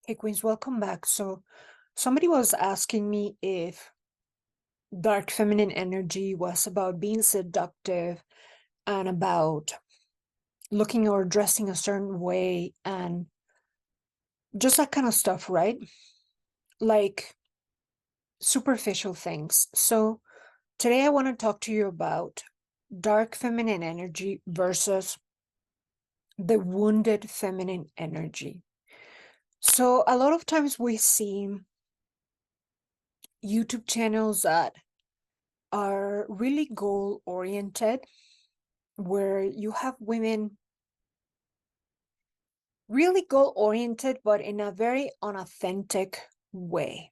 Hey Queens, welcome back. So somebody was asking me if dark feminine energy was about being seductive and about looking or dressing a certain way and just that kind of stuff, right? Like superficial things. So today I want to talk to you about dark feminine energy versus the wounded feminine energy. So a lot of times we see YouTube channels that are really goal oriented, where you have women really goal oriented, but in a very unauthentic way.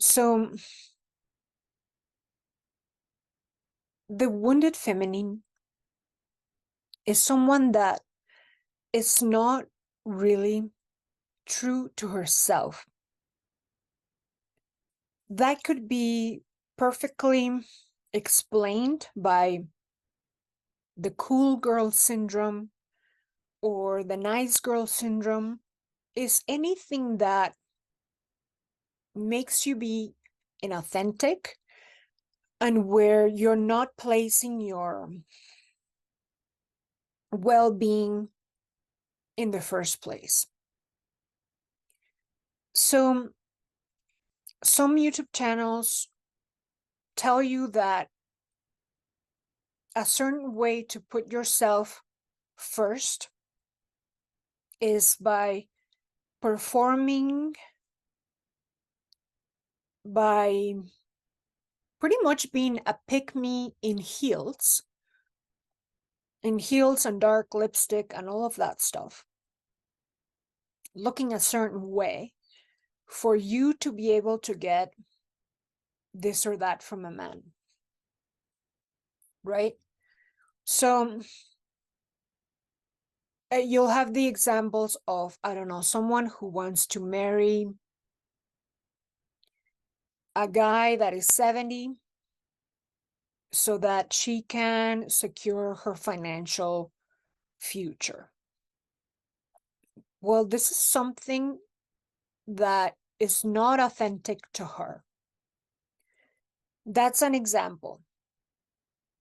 So the wounded feminine is someone that is not really true to herself. That could be perfectly explained by the cool girl syndrome or the nice girl syndrome. Is anything that makes you be inauthentic and where you're not placing your well-being in the first place. So some YouTube channels tell you that a certain way to put yourself first is by performing, by pretty much being a pick-me in heels and dark lipstick and all of that stuff, looking a certain way for you to be able to get this or that from a man, right? So you'll have the examples of, I don't know, someone who wants to marry a guy that is 70 so that she can secure her financial future. Well, this is something that is not authentic to her. That's an example.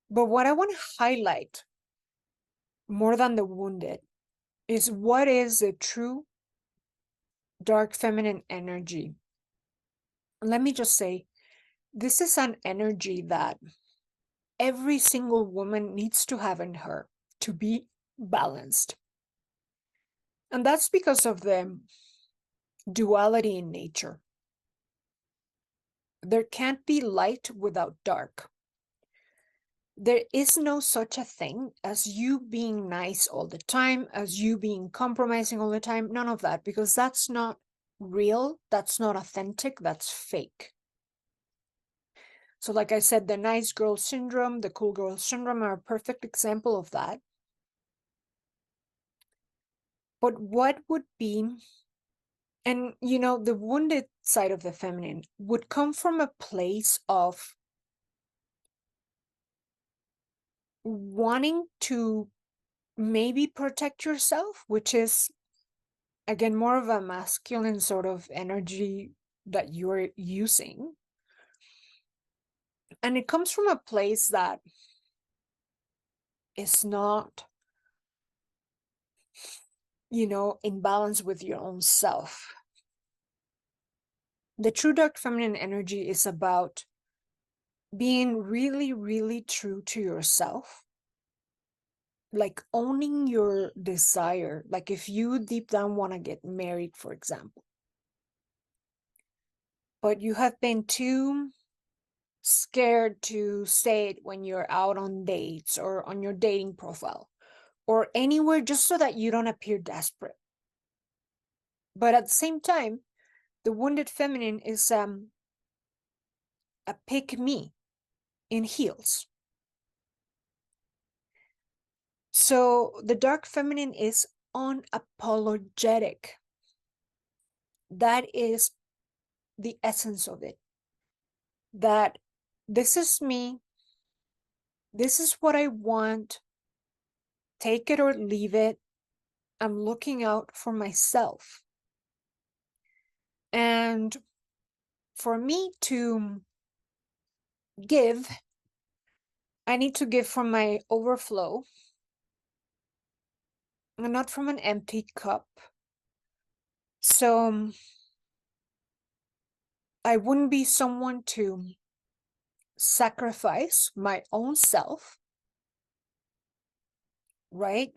But what I want to highlight more than the wounded is what is the true dark feminine energy. Let me just say, this is an energy that every single woman needs to have in her to be balanced. And that's because of the duality in nature. There can't be light without dark. There is no such a thing as you being nice all the time, as you being compromising all the time. None of that, because that's not real, that's not authentic, that's fake. So like I said, the nice girl syndrome, the cool girl syndrome are a perfect example of that. But what would be, and you know, the wounded side of the feminine would come from a place of wanting to maybe protect yourself, which is, again, more of a masculine sort of energy that you're using. And it comes from a place that is not, you know, in balance with your own self. The true dark feminine energy is about being really, really true to yourself. Like owning your desire. Like if you deep down want to get married, for example, but you have been too scared to say it when you're out on dates or on your dating profile or anywhere, just so that you don't appear desperate. But at the same time, the wounded feminine is a pick me in heels. So the dark feminine is unapologetic. That is the essence of it. That this is me. This is what I want. Take it or leave it. I'm looking out for myself. And for me to give, I need to give from my overflow and not from an empty cup. So I wouldn't be someone to sacrifice my own self, right?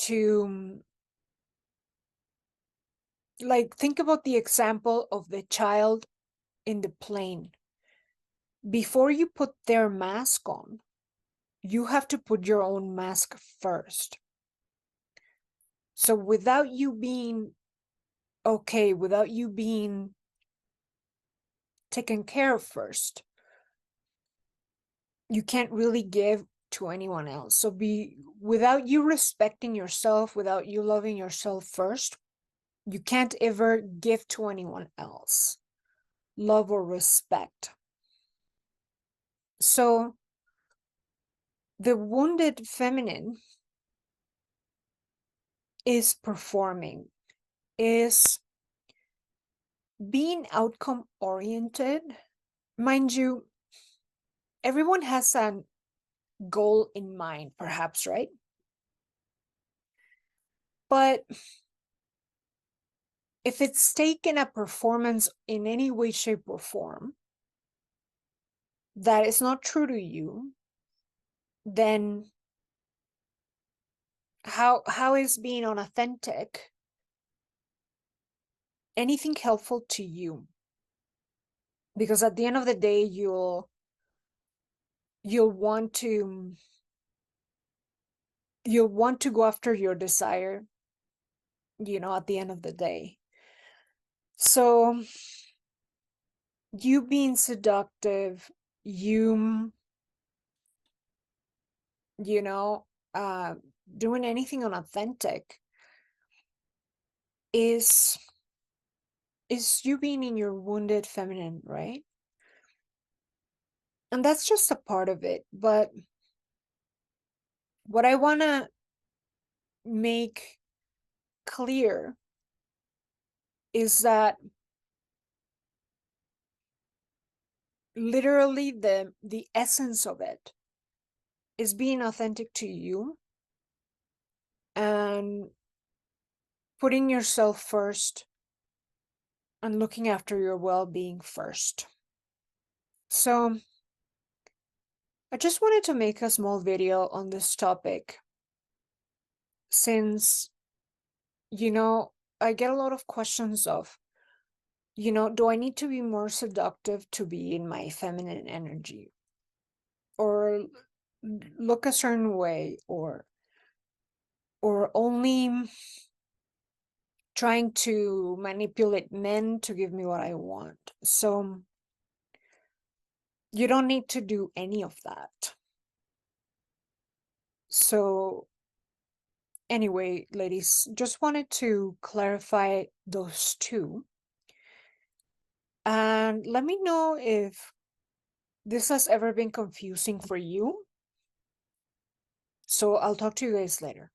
To, like, think about the example of the child in the plane. Before you put their mask on, you have to put your own mask first. So without you being okay, without you being taken care of first, you can't really give to anyone else. So without you respecting yourself, without you loving yourself first, you can't ever give to anyone else love or respect. So the wounded feminine is performing, is being outcome oriented. Mind you, everyone has an goal in mind, perhaps, right? But if it's taken a performance in any way, shape, or form that is not true to you, then how is being unauthentic anything helpful to you? Because at the end of the day, you'll want to go after your desire, at the end of the day. So you being seductive, you doing anything unauthentic is you being in your wounded feminine, right? And that's just a part of it. But what I want to make clear is that literally the essence of it is being authentic to you and putting yourself first and looking after your well-being first. So I just wanted to make a small video on this topic since, I get a lot of questions of, do I need to be more seductive to be in my feminine energy? Or look a certain way, or only trying to manipulate men to give me what I want. So you don't need to do any of that. So anyway, ladies, just wanted to clarify those two. And let me know if this has ever been confusing for you. So I'll talk to you guys later.